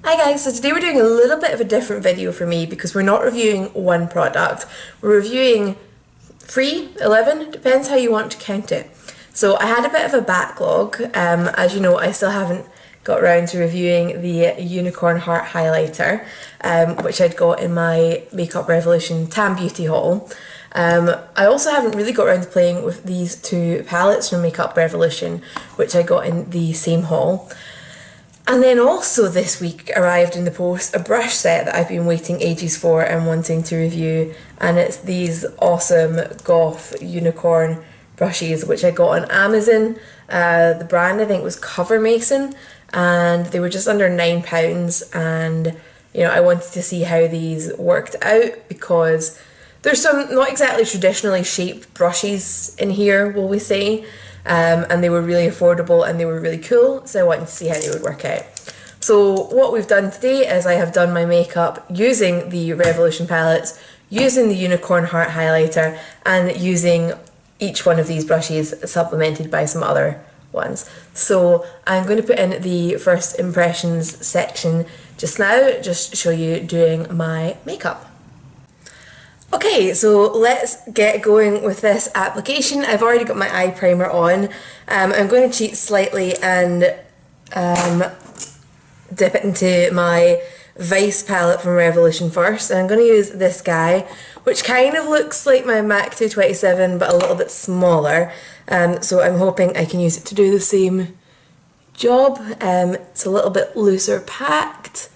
Hi guys, so today we're doing a little bit of a different video for me because we're not reviewing one product. We're reviewing 3, 11, depends how you want to count it. So I had a bit of a backlog. As you know, I still haven't got around to reviewing the Unicorn Heart Highlighter, which I'd got in my Makeup Revolution Tan Beauty haul. I also haven't really got around to playing with these two palettes from Makeup Revolution, which I got in the same haul. And then also this week arrived in the post a brush set that I've been waiting ages for and wanting to review, and it's these awesome Goth Unicorn brushes which I got on Amazon. The brand I think was Cover Mason, and they were just under £9, and you know, I wanted to see how these worked out because there's some not exactly traditionally shaped brushes in here, will we say. And they were really affordable and they were really cool, so I wanted to see how they would work out. So what we've done today is I have done my makeup using the Revolution palettes, using the Unicorn Heart highlighter, and using each one of these brushes supplemented by some other ones. So I'm going to put in the first impressions section just now, just show you doing my makeup. Okay, so let's get going with this application. I've already got my eye primer on. I'm going to cheat slightly and dip it into my Vice palette from Revolution first. And I'm going to use this guy, which kind of looks like my MAC 227 but a little bit smaller. So I'm hoping I can use it to do the same job. It's a little bit looser packed.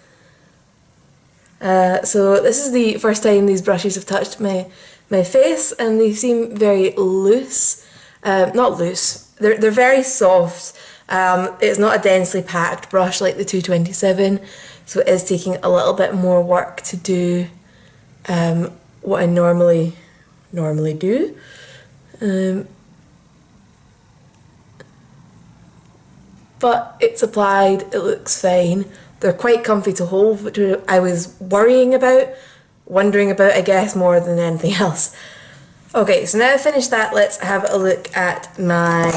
So this is the first time these brushes have touched my face, and they seem very loose. Not loose, they're very soft. It's not a densely packed brush like the 227, so it is taking a little bit more work to do what I normally do. But it's applied, it looks fine. They're quite comfy to hold, which I was wondering about, I guess, more than anything else. Okay, so now I've finished that, let's have a look at my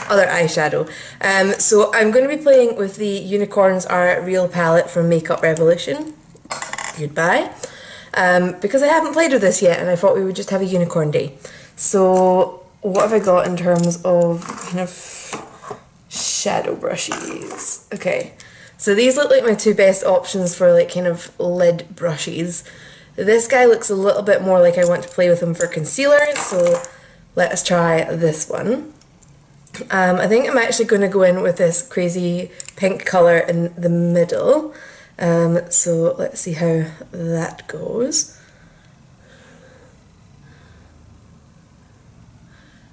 other eyeshadow. So I'm going to be playing with the Unicorns Are Real palette from Makeup Revolution. Goodbye. Because I haven't played with this yet, and I thought we would just have a unicorn day. So what have I got in terms of kind of shadow brushes? Okay. So these look like my two best options for like kind of lid brushes. This guy looks a little bit more like I want to play with him for concealer, so let us try this one. I think I'm actually going to go in with this crazy pink colour in the middle. So let's see how that goes.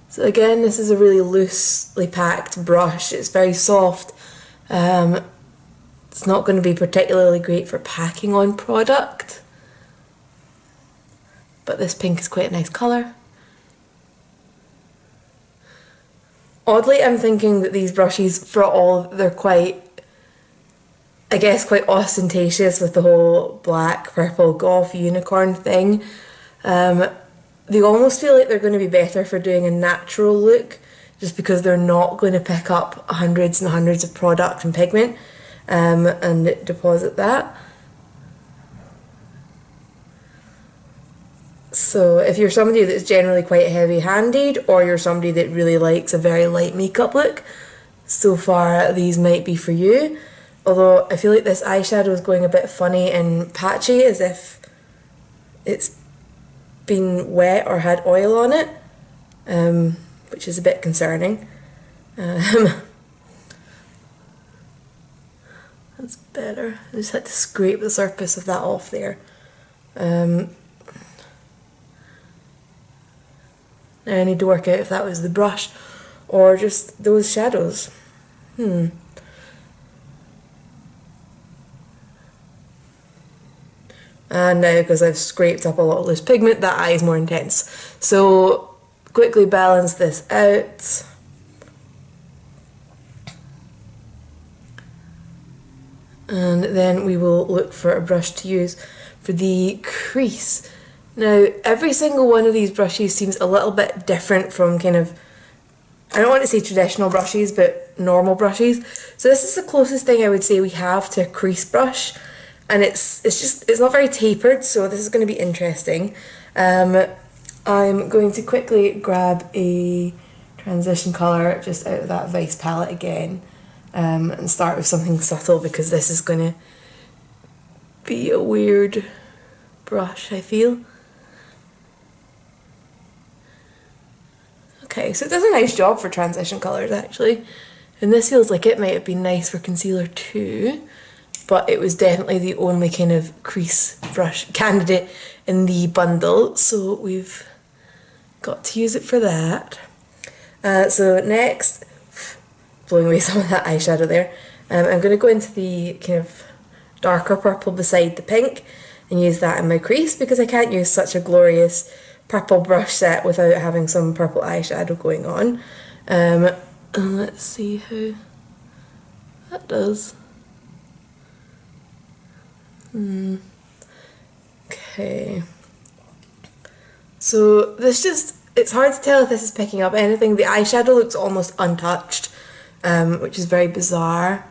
So again, this is a really loosely packed brush. It's very soft. It's not going to be particularly great for packing on product, but this pink is quite a nice colour. Oddly, I'm thinking that these brushes, for all they're quite, I guess, quite ostentatious with the whole black, purple, goth unicorn thing, they almost feel like they're going to be better for doing a natural look, just because they're not going to pick up hundreds and hundreds of product and pigment. And deposit that. So if you're somebody that's generally quite heavy-handed, or you're somebody that really likes a very light makeup look, so far these might be for you. Although I feel like this eyeshadow is going a bit funny and patchy, as if it's been wet or had oil on it, which is a bit concerning. That's better. I just had to scrape the surface of that off there. Now I need to work out if that was the brush or just those shadows. And now, because I've scraped up a lot of loose pigment, that eye is more intense. So quickly balance this out. And then we will look for a brush to use for the crease. Now, every single one of these brushes seems a little bit different from kind of, I don't want to say traditional brushes, but normal brushes. So this is the closest thing I would say we have to a crease brush, and it's not very tapered, so this is going to be interesting. I'm going to quickly grab a transition colour just out of that Vice palette again, and start with something subtle, because this is going to be a weird brush, I feel. Okay, so it does a nice job for transition colours actually, and this feels like it might have been nice for concealer too, but it was definitely the only kind of crease brush candidate in the bundle, so we've got to use it for that. So next, blowing away some of that eyeshadow there, I'm going to go into the kind of darker purple beside the pink and use that in my crease, because I can't use such a glorious purple brush set without having some purple eyeshadow going on. And let's see how that does. Okay. So it's hard to tell if this is picking up anything. The eyeshadow looks almost untouched, which is very bizarre.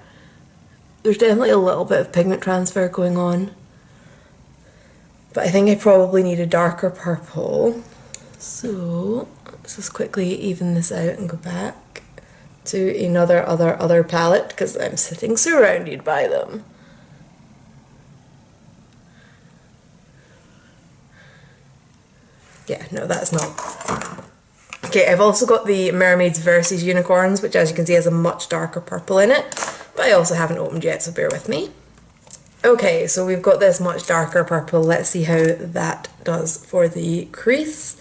There's definitely a little bit of pigment transfer going on, but I think I probably need a darker purple. So let's just quickly even this out and go back to another other palette, because I'm sitting surrounded by them. Yeah, no, that's not. Okay, I've also got the Mermaids versus Unicorns, which as you can see has a much darker purple in it, but I also haven't opened yet, so bear with me. Okay, so we've got this much darker purple. Let's see how that does for the crease.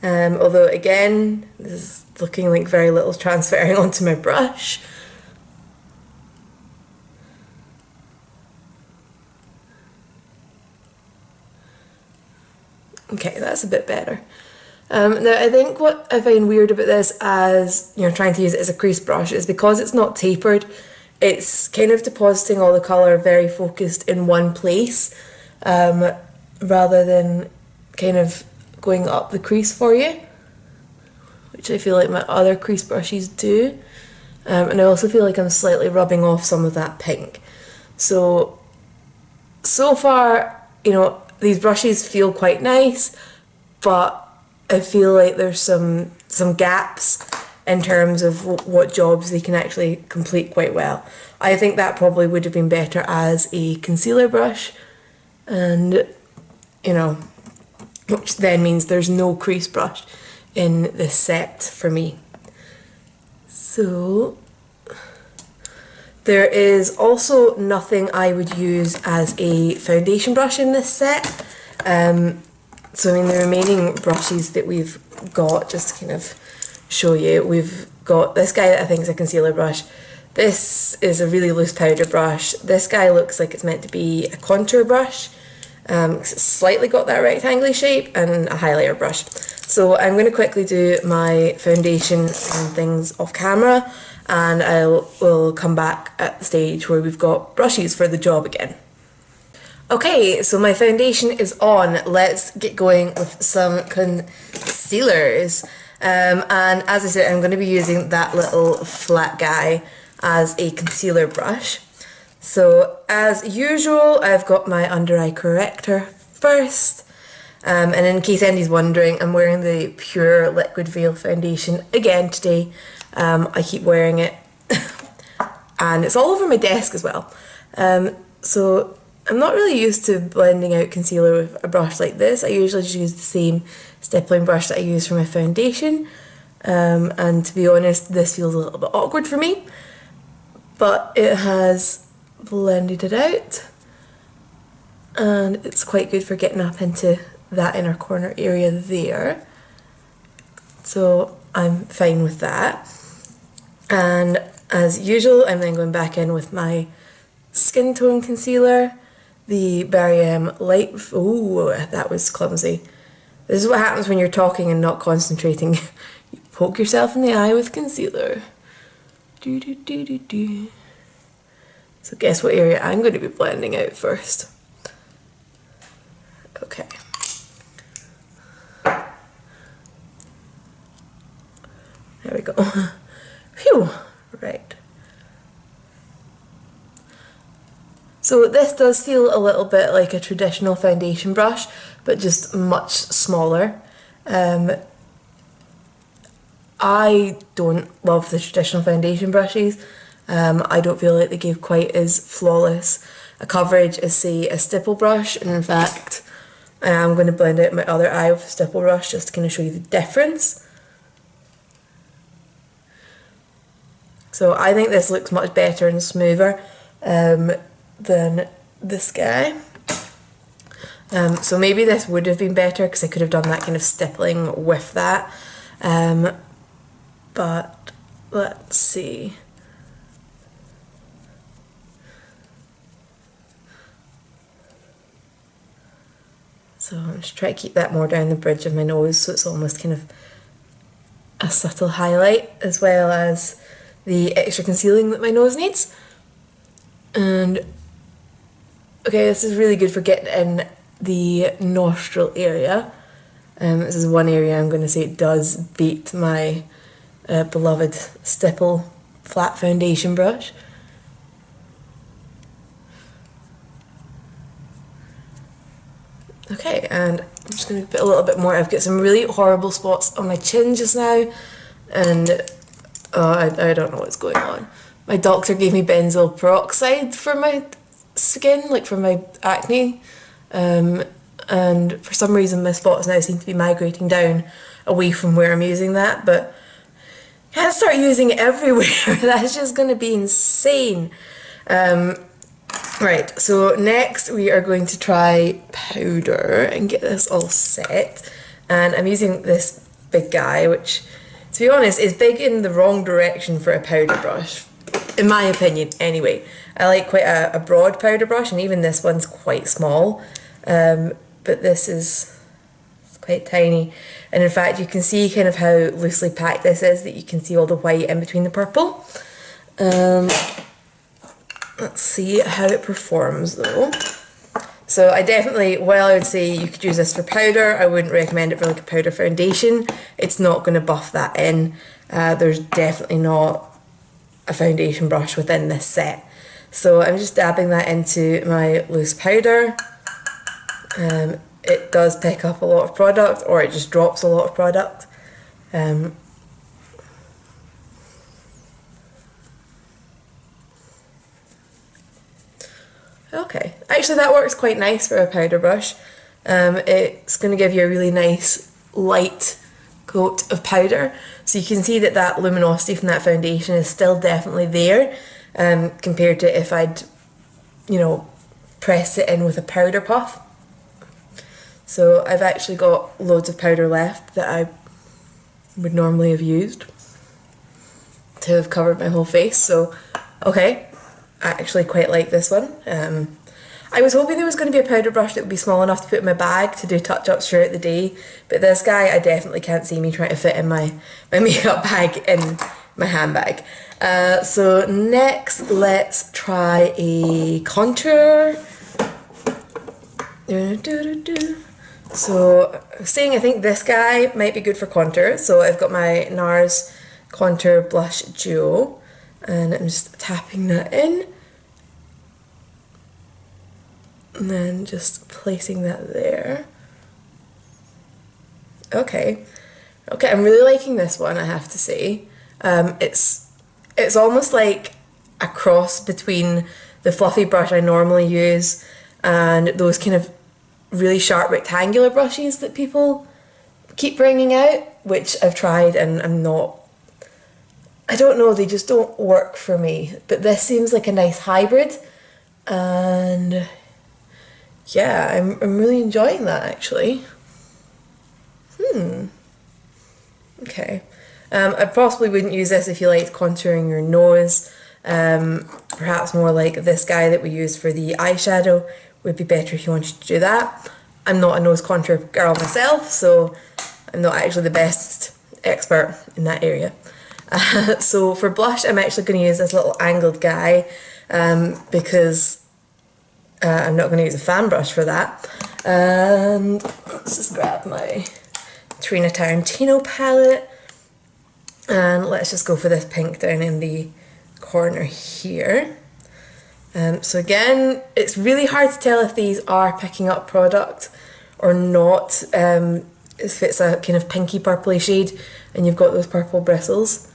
Although again, this is looking like very little transferring onto my brush. Okay, that's a bit better. Now I think what I find weird about this, as you know, trying to use it as a crease brush, is because it's not tapered, it's kind of depositing all the colour very focused in one place, rather than kind of going up the crease for you, which I feel like my other crease brushes do. And I also feel like I'm slightly rubbing off some of that pink. So far, you know, these brushes feel quite nice, but I feel like there's some gaps in terms of what jobs they can actually complete quite well. I think that probably would have been better as a concealer brush, and you know, which then means there's no crease brush in this set for me. So there is also nothing I would use as a foundation brush in this set. So I mean, the remaining brushes that we've got, just to kind of show you, we've got this guy that I think is a concealer brush. This is a really loose powder brush. This guy looks like it's meant to be a contour brush. It's slightly got that rectangular shape, and a highlighter brush. So I'm going to quickly do my foundation and things off camera, and we'll come back at the stage where we've got brushes for the job again. Okay, so my foundation is on. Let's get going with some concealers. And as I said, I'm going to be using that little flat guy as a concealer brush. So as usual, I've got my under eye corrector first. And in case anybody's wondering, I'm wearing the Pure Liquid Veil foundation again today. I keep wearing it and it's all over my desk as well. So I'm not really used to blending out concealer with a brush like this. I usually just use the same stippling brush that I use for my foundation. And to be honest, this feels a little bit awkward for me, but it has blended it out and it's quite good for getting up into that inner corner area there. So I'm fine with that. And as usual, I'm then going back in with my skin tone concealer, the Barry M Light. Oh, that was clumsy. This is what happens when you're talking and not concentrating. You poke yourself in the eye with concealer. Do do do do do. So guess what area I'm going to be blending out first. Okay. There we go. Phew. Right. So this does feel a little bit like a traditional foundation brush, but just much smaller. I don't love the traditional foundation brushes. I don't feel like they give quite as flawless a coverage as, say, a stipple brush, and in fact I am going to blend out my other eye with a stipple brush just to kind of show you the difference. So I think this looks much better and smoother than this guy. So maybe this would have been better because I could have done that kind of stippling with that. But let's see. So I'm just trying to keep that more down the bridge of my nose so it's almost kind of a subtle highlight as well as the extra concealing that my nose needs. And okay, this is really good for getting in the nostril area. This is one area I'm going to say it does beat my beloved stipple flat foundation brush. Okay, and I'm just going to put a little bit more. I've got some really horrible spots on my chin just now, and I don't know what's going on. My doctor gave me benzoyl peroxide for my skin, like for my acne, and for some reason my spots now seem to be migrating down away from where I'm using that, but I can't start using it everywhere. That's just going to be insane. Right, so next we are going to try powder and get this all set, and I'm using this big guy, which, to be honest, is big in the wrong direction for a powder brush, in my opinion anyway. I like quite a broad powder brush, and even this one's quite small, but this is quite tiny, and in fact you can see kind of how loosely packed this is, that you can see all the white in between the purple. Let's see how it performs though. So I definitely, while I would say you could use this for powder, I wouldn't recommend it for like a powder foundation. It's not going to buff that in. There's definitely not a foundation brush within this set. So I'm just dabbing that into my loose powder. It does pick up a lot of product, or it just drops a lot of product. Okay, actually that works quite nice for a powder brush. It's going to give you a really nice light coat of powder, so you can see that that luminosity from that foundation is still definitely there, compared to if I'd, you know, pressed it in with a powder puff. So I've actually got loads of powder left that I would normally have used to have covered my whole face. So okay, I actually quite like this one. I was hoping there was going to be a powder brush that would be small enough to put in my bag to do touch-ups throughout the day, but this guy I definitely can't see me trying to fit in my makeup bag in my handbag. So next let's try a contour. So saying I think this guy might be good for contour, so I've got my NARS Contour Blush Duo, and I'm just tapping that in and then just placing that there. Okay, I'm really liking this one, I have to say. It's almost like a cross between the fluffy brush I normally use and those kind of really sharp rectangular brushes that people keep bringing out, which I've tried and I don't know, they just don't work for me. But this seems like a nice hybrid, and yeah, I'm really enjoying that actually. Okay. I possibly wouldn't use this if you liked contouring your nose. Perhaps more like this guy that we use for the eyeshadow would be better if you wanted to do that. I'm not a nose contour girl myself, so I'm not actually the best expert in that area. So for blush, I'm actually going to use this little angled guy, because I'm not going to use a fan brush for that. Let's just grab my Tarina Tarantino palette, and let's just go for this pink down in the corner here. So again, it's really hard to tell if these are picking up product or not. If it's a kind of pinky purpley shade and you've got those purple bristles.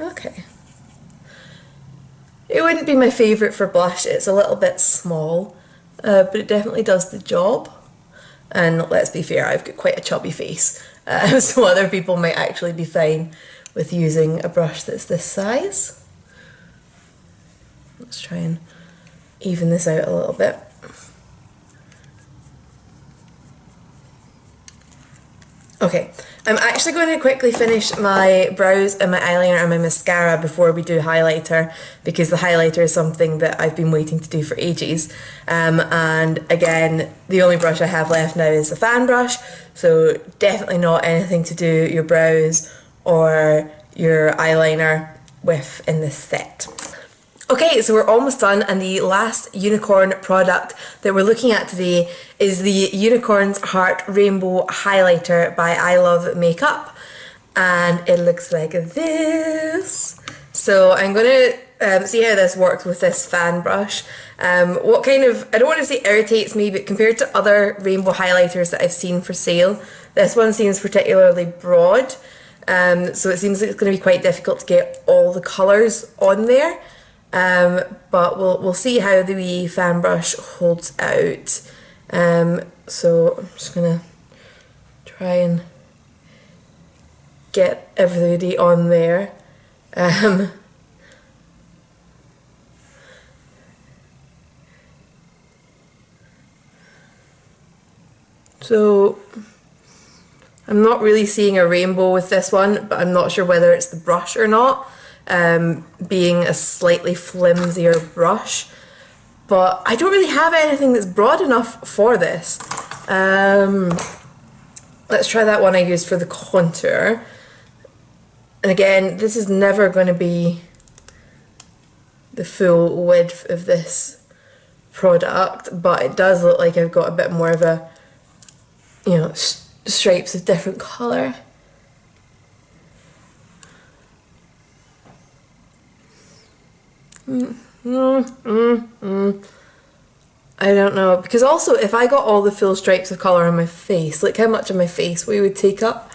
Okay. It wouldn't be my favourite for blush, it's a little bit small, but it definitely does the job. And let's be fair, I've got quite a chubby face, so other people might actually be fine with using a brush that's this size. Let's try and even this out a little bit. Okay, I'm actually going to quickly finish my brows and my eyeliner and my mascara before we do highlighter, because the highlighter is something that I've been waiting to do for ages. And again, the only brush I have left now is the fan brush, so definitely not anything to do your brows or your eyeliner with in this set. Okay, so we're almost done, and the last unicorn product that we're looking at today is the Unicorn's Heart Rainbow Highlighter by I Love Makeup, and it looks like this. So I'm going to see how this works with this fan brush. What kind of, I don't want to say irritates me, but compared to other rainbow highlighters that I've seen for sale, this one seems particularly broad, so it seems like it's going to be quite difficult to get all the colours on there. But we'll see how the wee fan brush holds out. So I'm just gonna try and get everybody on there. So I'm not really seeing a rainbow with this one, but I'm not sure whether it's the brush or not. Being a slightly flimsier brush, but I don't really have anything that's broad enough for this. Let's try that one I used for the contour. And again, this is never going to be the full width of this product, but it does look like I've got a bit more of a, you know, stripes of different colour. I don't know, because also if I got all the full stripes of colour on my face, look how much of my face we would take up,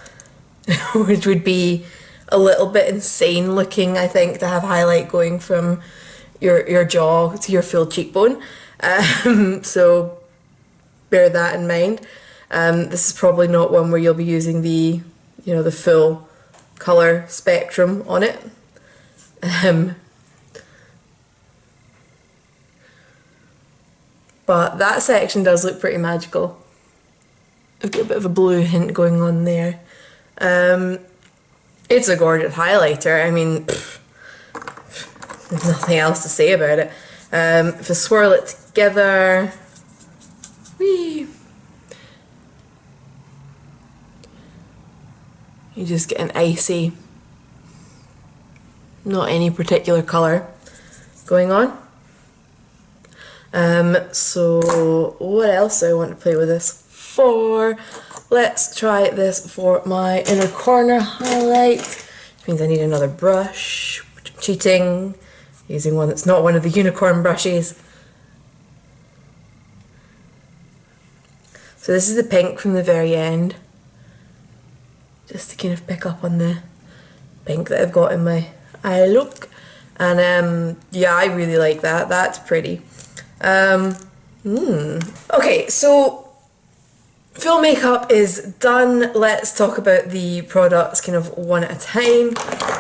which would be a little bit insane looking, I think, to have highlight going from your jaw to your full cheekbone. So bear that in mind. This is probably not one where you'll be using the, you know, the full colour spectrum on it. But that section does look pretty magical. I've got a bit of a blue hint going on there. It's a gorgeous highlighter. I mean, there's nothing else to say about it. If I swirl it together, whee, you just get an icy, not any particular colour going on. So what else do I want to play with this for? Let's try this for my inner corner highlight, which means I need another brush, which I'm cheating, using one that's not one of the unicorn brushes. So this is the pink from the very end, just to kind of pick up on the pink that I've got in my eye look. And yeah, I really like that, that's pretty. Okay, so full makeup is done. Let's talk about the products kind of one at a time.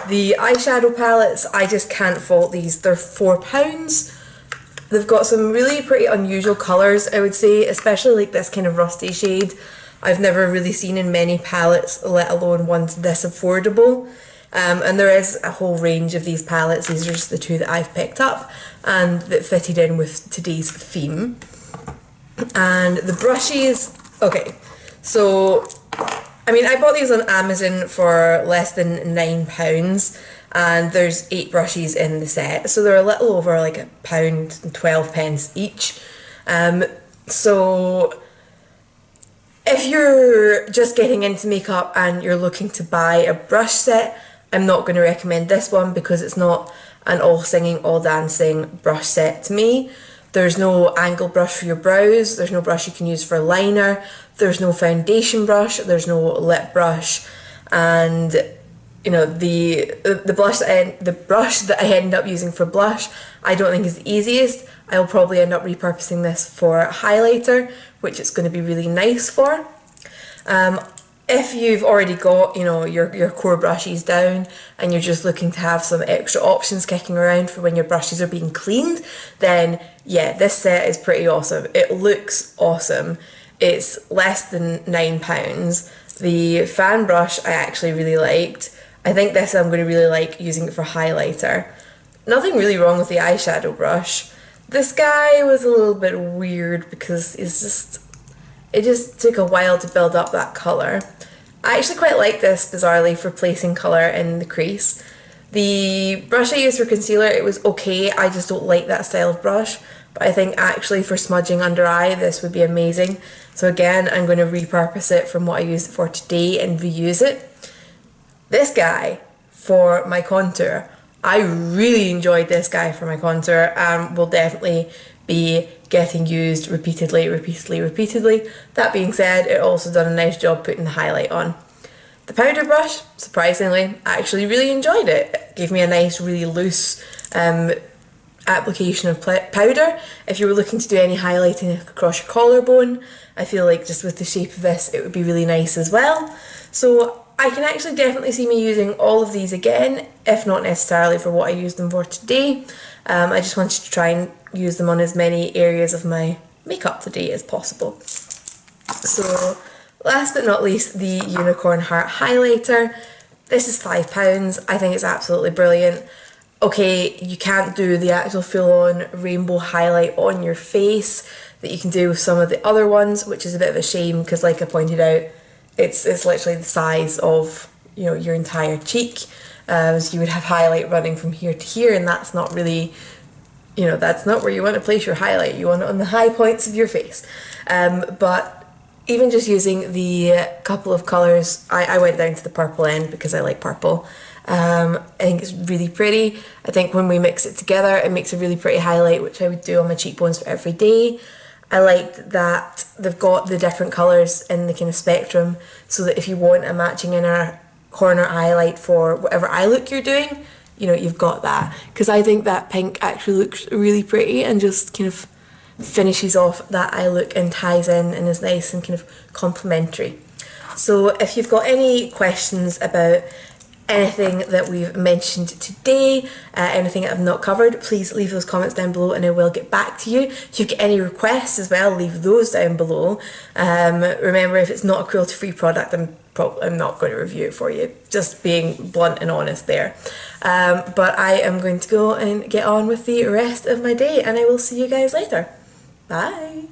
The eyeshadow palettes, I just can't fault these. They're £4. They've got some really pretty unusual colours, I would say, especially like this kind of rusty shade. I've never really seen in many palettes, let alone ones this affordable. And there is a whole range of these palettes. These are just the two that I've picked up and that fitted in with today's theme. And the brushes, okay, so I mean, I bought these on Amazon for less than £9, and there's 8 brushes in the set, so they're a little over like £1.12 each. So if you're just getting into makeup and you're looking to buy a brush set, I'm not going to recommend this one because it's not an all singing, all dancing brush set to me. There's no angle brush for your brows, there's no brush you can use for liner, there's no foundation brush, there's no lip brush, and you know, the brush that I end up using for blush I don't think is the easiest. I'll probably end up repurposing this for highlighter, which it's going to be really nice for. If you've already got, you know, your core brushes down and you're just looking to have some extra options kicking around for when your brushes are being cleaned, then yeah, this set is pretty awesome. It looks awesome. It's less than £9. The fan brush I actually really liked. I think this I'm going to really like using it for highlighter. Nothing really wrong with the eyeshadow brush. This guy was a little bit weird because it just took a while to build up that colour. I actually quite like this, bizarrely, for placing colour in the crease. The brush I used for concealer, it was okay, I just don't like that style of brush. But I think actually for smudging under eye, this would be amazing. So again, I'm going to repurpose it from what I used it for today and reuse it. This guy for my contour, I really enjoyed this guy for my contour and will definitely be getting used repeatedly. That being said, it also done a nice job putting the highlight on. The powder brush, surprisingly, I actually really enjoyed it. It gave me a nice, really loose application of powder. If you were looking to do any highlighting across your collarbone, I feel like just with the shape of this, it would be really nice as well. So I can actually definitely see me using all of these again, if not necessarily for what I used them for today. I just wanted to try and use them on as many areas of my makeup today as possible. So last but not least, the Unicorn Heart Highlighter. This is £5. I think it's absolutely brilliant. Okay, you can't do the actual full-on rainbow highlight on your face that you can do with some of the other ones, which is a bit of a shame because, like I pointed out, it's literally the size of, you know, your entire cheek. So you would have highlight running from here to here, and that's not really, you know, that's not where you want to place your highlight. You want it on the high points of your face. But even just using the couple of colours, I went down to the purple end because I like purple. I think it's really pretty. I think when we mix it together, it makes a really pretty highlight, which I would do on my cheekbones for every day. I liked that they've got the different colours in the kind of spectrum, so that if you want a matching inner corner highlight for whatever eye look you're doing, you know, you've got that. Because I think that pink actually looks really pretty and just kind of finishes off that eye look and ties in and is nice and kind of complementary. So if you've got any questions about anything that we've mentioned today, anything that I've not covered, please leave those comments down below and I will get back to you. If you've got any requests as well, leave those down below. Remember, if it's not a cruelty-free product, I'm not going to review it for you, just being blunt and honest there. But I am going to go and get on with the rest of my day, and I will see you guys later. Bye!